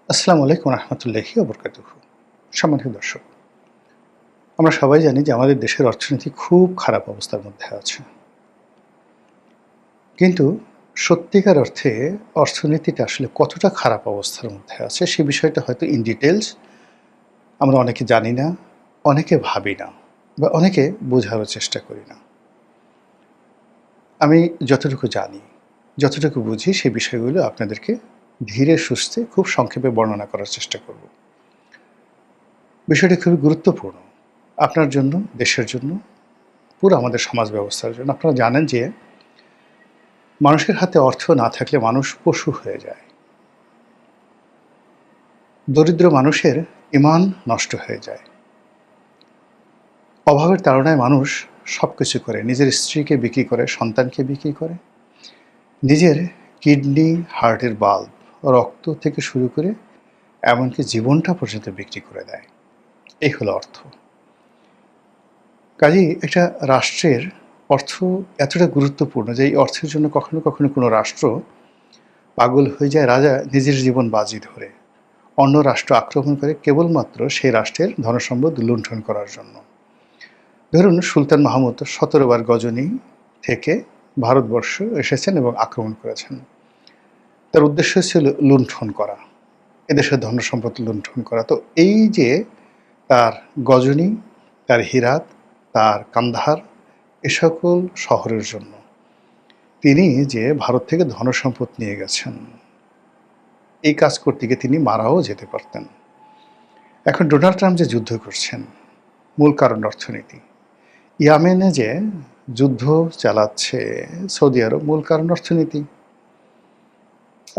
আসসালামু আলাইকুম রহমতুল্লাহি ওয়া বারাকাতুহু। সম্মানিত দর্শক, আমরা সবাই জানি যে আমাদের দেশের অর্থনীতি খুব খারাপ অবস্থার মধ্যে আছে। কিন্তু সত্যিকার অর্থে অর্থনীতিটা আসলে কতটা খারাপ অবস্থার মধ্যে আছে সে বিষয়টা হয়তো ইন ডিটেইলস আমরা অনেকে জানি না, অনেকে ভাবি না বা অনেকে বোঝারও চেষ্টা করি না। আমি যতটুকু জানি, যতটুকু বুঝি সেই বিষয়গুলো আপনাদেরকে ধীরে সুস্থে খুব সংক্ষেপে বর্ণনা করার চেষ্টা করব। বিষয়টি খুবই গুরুত্বপূর্ণ আপনার জন্য, দেশের জন্য, পুরো আমাদের সমাজ ব্যবস্থার জন্য। আপনারা জানেন যে মানুষের হাতে অর্থ না থাকলে মানুষ পশু হয়ে যায়। দরিদ্র মানুষের ঈমান নষ্ট হয়ে যায়। অভাবের তাড়নায় মানুষ সবকিছু করে। নিজের স্ত্রীকে বিক্রি করে, সন্তানকে বিক্রি করে, নিজের কিডনি, হার্টের বাল্ব, রক্ত থেকে শুরু করে এমনকি জীবনটা পর্যন্ত বিক্রি করে দেয়। এই হলো অর্থ। কাজেই একটা রাষ্ট্রের অর্থ এতটা গুরুত্বপূর্ণ যে এই অর্থের জন্য কখনো কখনো কোনো রাষ্ট্র পাগল হয়ে যায়, রাজা নিজের জীবন বাজি ধরে অন্য রাষ্ট্র আক্রমণ করে কেবলমাত্র সেই রাষ্ট্রের ধনসম্পদ লুণ্ঠন করার জন্য। ধরুন সুলতান মাহমুদ ১৭ বার গজনি থেকে ভারতবর্ষ এসেছেন এবং আক্রমণ করেছেন। তার উদ্দেশ্য ছিল লুণ্ঠন করা, এদেশের ধনসম্পদ লুণ্ঠন করা। তো এই যে তার গজনি, তার হিরাত, তার কান্দাহার, এ সকল শহরের জন্য তিনি যে ভারত থেকে ধনসম্পদ নিয়ে গেছেন, এই কাজ করতে গিয়ে তিনি মারাও যেতে পারতেন। এখন ডোনাল্ড ট্রাম্প যে যুদ্ধ করছেন, মূল কারণ অর্থনীতি। ইয়ামেনে যে যুদ্ধ চালাচ্ছে সৌদি আরব, মূল কারণ অর্থনীতি।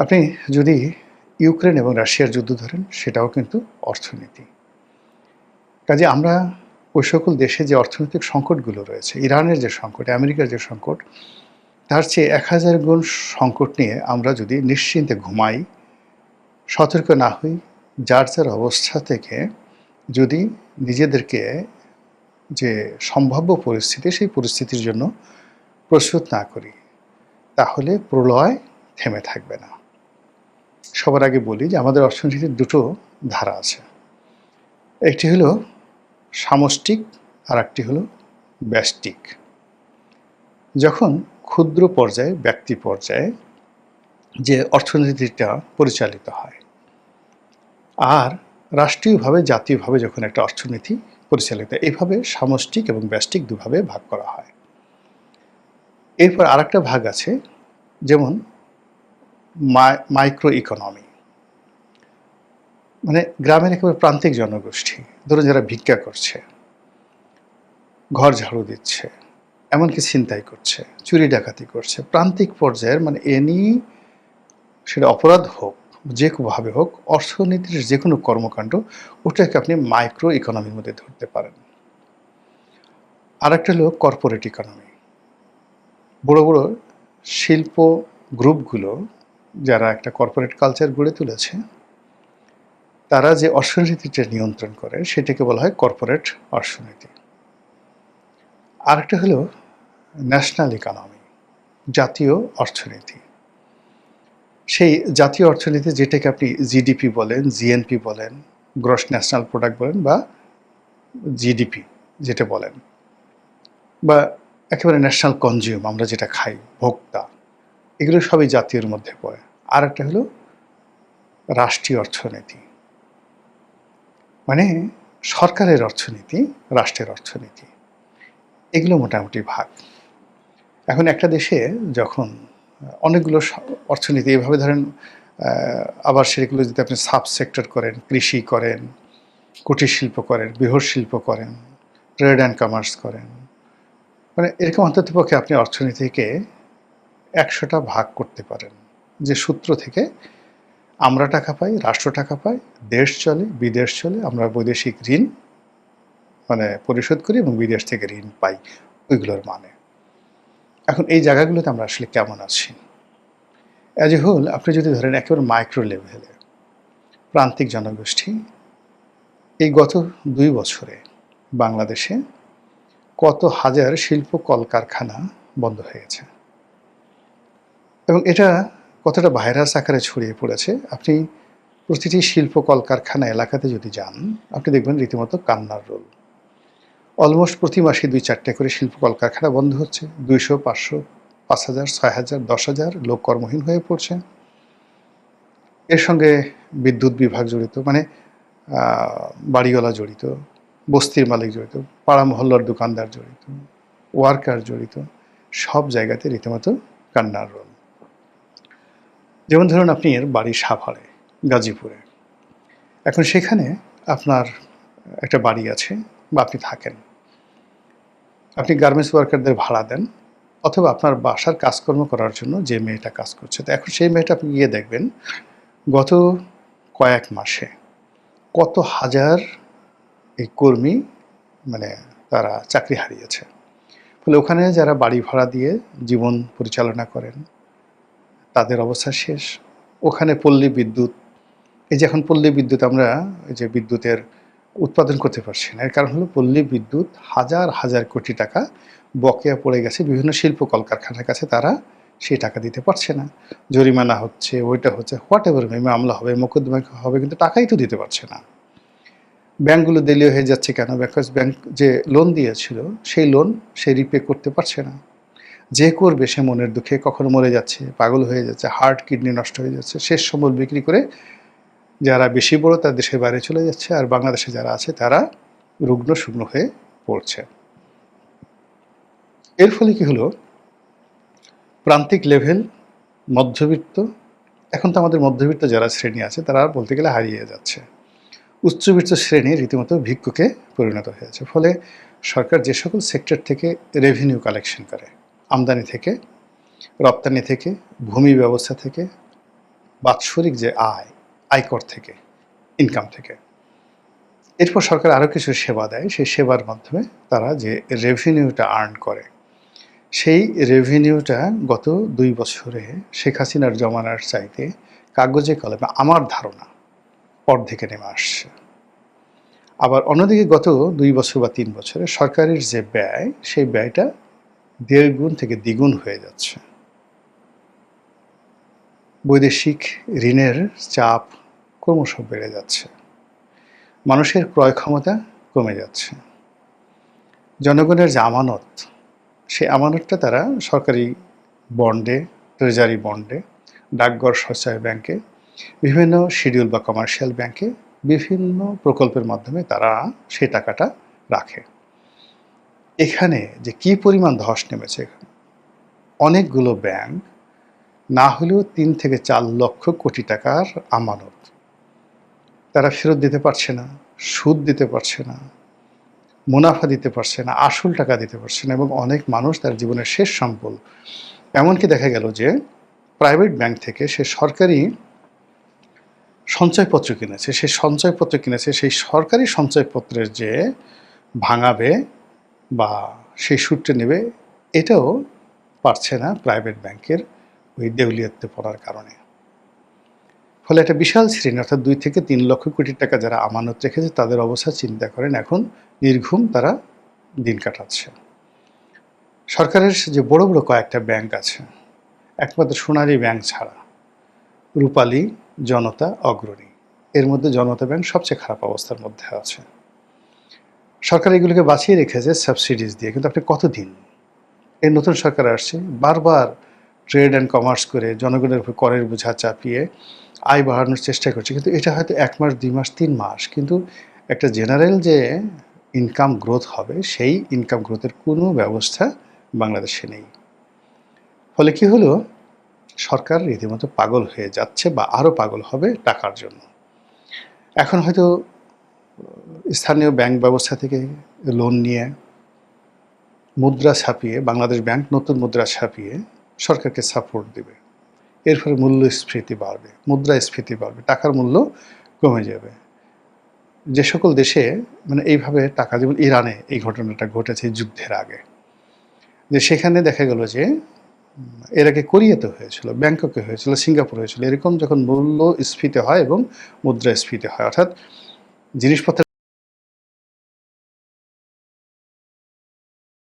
আপনি যদি ইউক্রেন এবং রাশিয়ার যুদ্ধ ধরেন, সেটাও কিন্তু অর্থনীতি। কাজে আমরা ওই সকল দেশে যে অর্থনৈতিক সংকটগুলো রয়েছে, ইরানের যে সংকট, আমেরিকার যে সংকট, তার চেয়ে ১০০০ গুণ সংকট নিয়ে আমরা যদি নিশ্চিন্তে ঘুমাই, সতর্ক না হই, যার যার অবস্থা থেকে যদি নিজেদেরকে যে সম্ভাব্য পরিস্থিতি, সেই পরিস্থিতির জন্য প্রস্তুত না করি, তাহলে প্রলয় থেমে থাকবে না। সবার আগে বলি যে আমাদের অর্থনীতির দুটো ধারা আছে। একটি হলো সামষ্টিক, আর একটি হলো ব্যষ্টিক। যখন ক্ষুদ্র পর্যায়ে, ব্যক্তি পর্যায়ে যে অর্থনীতিটা পরিচালিত হয়, আর রাষ্ট্রীয়ভাবে, জাতীয়ভাবে যখন একটা অর্থনীতি পরিচালিত হয়, এইভাবে সামষ্টিক এবং ব্যষ্টিক দুভাবে ভাগ করা হয়। এরপর আরেকটা ভাগ আছে, যেমন মাইক্রো ইকোনমি, মানে গ্রামের একেবারে প্রান্তিক জনগোষ্ঠী, ধরুন যারা ভিক্ষা করছে, ঘর ঝাড়ু দিচ্ছে, এমনকি ছিনতাই করছে, চুরি ডাকাতি করছে, প্রান্তিক পর্যায়ের, মানে এনি সেটা অপরাধ হোক, যে কোনোভাবে হোক, অর্থনীতির যে কোনো কর্মকাণ্ড, ওটাকে আপনি মাইক্রো ইকোনমির মধ্যে ধরতে পারেন। আর একটা হলো কর্পোরেট ইকোনমি। বড় বড় শিল্প গ্রুপগুলো যারা একটা কর্পোরেট কালচার গড়ে তুলেছে, তারা যে অর্থনীতিটা নিয়ন্ত্রণ করে, সেটাকে বলা হয় কর্পোরেট অর্থনীতি। আরেকটা হলো ন্যাশনাল ইকোনমি, জাতীয় অর্থনীতি। সেই জাতীয় অর্থনীতি যেটাকে আপনি জিডিপি বলেন, জিএনপি বলেন, গ্রস ন্যাশনাল প্রোডাক্ট বলেন, বা জিডিপি যেটা বলেন, বা একেবারে ন্যাশনাল কনজিউম, আমরা যেটা খাই, ভোক্তা, এগুলো সবই জাতীয়র মধ্যে পড়ে। আর একটা হলো রাষ্ট্রীয় অর্থনীতি, মানে সরকারের অর্থনীতি, রাষ্ট্রের অর্থনীতি, এগুলো মোটামুটি ভাগ। এখন একটা দেশে যখন অনেকগুলো অর্থনীতি এভাবে ধরেন, আবার সেগুলো যদি আপনি সাব সেক্টর করেন, কৃষি করেন, কুটির শিল্প করেন, বৃহৎ শিল্প করেন, ট্রেড অ্যান্ড কমার্স করেন, মানে এরকম অন্ততপক্ষে আপনি অর্থনীতিকে ১০০টা ভাগ করতে পারেন, যে সূত্র থেকে আমরা টাকা পাই, রাষ্ট্র টাকা পায়, দেশ চলে, বিদেশ চলে, আমরা বৈদেশিক ঋণ মানে পরিশোধ করি এবং বিদেশ থেকে ঋণ পাই, ওইগুলোর মানে। এখন এই জায়গাগুলোতে আমরা আসলে কেমন আছি? অ্যাজ এ হোল আপনি যদি ধরেন একেবারে মাইক্রো লেভেলে প্রান্তিক জনগোষ্ঠী, এই গত ২ বছরে বাংলাদেশে কত হাজার শিল্প কলকারখানা বন্ধ হয়েছে, এবং এটা কতটা ভাইরাস আকারে ছড়িয়ে পড়েছে আপনি প্রতিটি শিল্প কলকারখানা এলাকাতে যদি যান, আপনি দেখবেন রীতিমতো কান্নার রোল। অলমোস্ট প্রতি মাসে ২-৪টা করে শিল্প কলকারখানা বন্ধ হচ্ছে। ২০০, ৫০০, ৫,০০০, ৬,০০০, ১০,০০০ লোক কর্মহীন হয়ে পড়ছে। এর সঙ্গে বিদ্যুৎ বিভাগ জড়িত, মানে বাড়িওয়ালা জড়িত, বস্তির মালিক জড়িত, পাড়া মহল্লার দোকানদার জড়িত, ওয়ার্কার জড়িত, সব জায়গাতে রীতিমতো কান্নার রোল। যেমন ধরুন আপনি এর বাড়ি সাভারে, গাজীপুরে। এখন সেখানে আপনার একটা বাড়ি আছে বা আপনি থাকেন। আপনি গার্মেন্টস ওয়ার্কারদের ভাড়া দেন, অথবা আপনার বাসার কাজকর্ম করার জন্য যে মেয়েটা কাজ করছে, তো এখন সেই মেয়েটা আপনি গিয়ে দেখবেন গত কয়েক মাসে কত হাজার এই কর্মী মানে তারা চাকরি হারিয়েছে। ফলে ওখানে যারা বাড়ি ভাড়া দিয়ে জীবন পরিচালনা করেন তাদের অবস্থা শেষ। ওখানে পল্লী বিদ্যুৎ, এই যে এখন পল্লী বিদ্যুৎ আমরা যে বিদ্যুতের উৎপাদন করতে পারছি না, এর কারণ হলো পল্লী বিদ্যুৎ হাজার হাজার কোটি টাকা বকেয়া পড়ে গেছে বিভিন্ন শিল্প কলকারখানার কাছে, তারা সেই টাকা দিতে পারছে না। জরিমানা হচ্ছে, ওইটা হচ্ছে, হোয়াট এভার, মামলা হবে, মোকদ্দমা হবে, কিন্তু টাকাই তো দিতে পারছে না। ব্যাংকগুলো দেলিয়ে হয়ে যাচ্ছে কেন? বিকজ ব্যাংক যে লোন দিয়েছিল সেই লোন সে রিপে করতে পারছে না। যে করবে সে মনের দুঃখে কখনো মরে যাচ্ছে, পাগল হয়ে যাচ্ছে, হার্ট কিডনি নষ্ট হয়ে যাচ্ছে, শেষ সম্বল বিক্রি করে যারা বেশি বড় তার দেশের বাইরে চলে যাচ্ছে, আর বাংলাদেশে যারা আছে তারা রুগ্ন শুগ্ন হয়ে পড়ছে। এর ফলে কি হলো, প্রান্তিক লেভেল, মধ্যবিত্ত, এখন তো আমাদের মধ্যবিত্ত যারা শ্রেণী আছে তারা বলতে গেলে হারিয়ে যাচ্ছে। উচ্চবিত্ত শ্রেণী রীতিমতো ভিক্ষুকে পরিণত হয়েছে। ফলে সরকার যে সকল সেক্টর থেকে রেভিনিউ কালেকশন করে, আমদানি থেকে, রপ্তানি থেকে, ভূমি ব্যবস্থা থেকে, বাৎসরিক যে আয়কর থেকে, ইনকাম থেকে, এরপর সরকার আরও কিছু সেবা দেয়, সেই সেবার মাধ্যমে তারা যে রেভিনিউটা আর্ন করে, সেই রেভিনিউটা গত ২ বছরে শেখ হাসিনার জমানার চাইতে কাগজে কলমে আমার ধারণা অর্ধেকে নেমে আসছে। আবার অন্যদিকে গত ২ বছর বা ৩ বছরে সরকারের যে ব্যয়, সেই ব্যয়টা ১.৫ গুণ থেকে দ্বিগুণ হয়ে যাচ্ছে। বৈদেশিক ঋণের চাপ ক্রমশ বেড়ে যাচ্ছে, মানুষের ক্রয় ক্ষমতা কমে যাচ্ছে, জনগণের যে আমানত, সেই আমানতটা তারা সরকারি বন্ডে, ট্রেজারি বন্ডে, ডাকঘর সঞ্চয় ব্যাংকে, বিভিন্ন শিডিউল বা কমার্শিয়াল ব্যাংকে, বিভিন্ন প্রকল্পের মাধ্যমে তারা সেই টাকাটা রাখে। এখানে যে কী পরিমাণ ধস নেমেছে, অনেকগুলো ব্যাংক না হলেও ৩ থেকে ৪ লক্ষ কোটি টাকার আমানত তারা ফেরত দিতে পারছে না, সুদ দিতে পারছে না, মুনাফা দিতে পারছে না, আসল টাকা দিতে পারছে না, এবং অনেক মানুষ তার জীবনের শেষ সম্বল, এমনকি দেখা গেল যে প্রাইভেট ব্যাংক থেকে সে সরকারি সঞ্চয়পত্র কিনেছে, সেই সরকারি সঞ্চয়পত্রের যে ভাঙাবে বা সেই সুদটা নেবে, এটাও পারছে না প্রাইভেট ব্যাংকের ওই দেউলিয়াত্বে পড়ার কারণে। ফলে একটা বিশাল শ্রেণী, অর্থাৎ ২ থেকে ৩ লক্ষ কোটি টাকা যারা আমানত রেখেছে তাদের অবস্থা চিন্তা করেন, এখন নির্ঘুম তারা দিন কাটাচ্ছে। সরকারের যে বড় বড় কয়েকটা ব্যাংক আছে, একমাত্র সোনালী ব্যাংক ছাড়া রূপালী, জনতা, অগ্রণী, এর মধ্যে জনতা ব্যাংক সবচেয়ে খারাপ অবস্থার মধ্যে আছে। সরকার এগুলোকে বাঁচিয়ে রেখেছে সাবসিডিজ দিয়ে, কিন্তু আপনি কতদিন, এই নতুন সরকার আসছে, বারবার ট্রেড অ্যান্ড কমার্স করে জনগণের উপর করের বোঝা চাপিয়ে আয় বাড়ানোর চেষ্টা করছে, কিন্তু এটা হয়তো ১ মাস, ২ মাস, ৩ মাস, কিন্তু একটা জেনারেল যে ইনকাম গ্রোথ হবে, সেই ইনকাম গ্রোথের কোনো ব্যবস্থা বাংলাদেশে নেই। ফলে কি হলো, সরকার রীতিমতো পাগল হয়ে যাচ্ছে বা আরও পাগল হবে টাকার জন্য। এখন হয়তো স্থানীয় ব্যাংক ব্যবস্থা থেকে লোন নিয়ে মুদ্রা ছাপিয়ে, বাংলাদেশ ব্যাংক নতুন মুদ্রা ছাপিয়ে সরকারকে সাপোর্ট দেবে। এর ফলে মূল্যস্ফীতি বাড়বে, মুদ্রাস্ফীতি বাড়বে, টাকার মূল্য কমে যাবে। যে সকল দেশে মানে এইভাবে টাকা, যেমন ইরানে এই ঘটনাটা ঘটেছে যুদ্ধের আগে, যে সেখানে দেখা গেল যে এর আগে কোরিয়াতে হয়েছিল, ব্যাংককে হয়েছিল, সিঙ্গাপুর হয়েছিল, এরকম যখন মূল্যস্ফীতি হয় এবং মুদ্রাস্ফীতি হয়, অর্থাৎ জিনিসপত্রের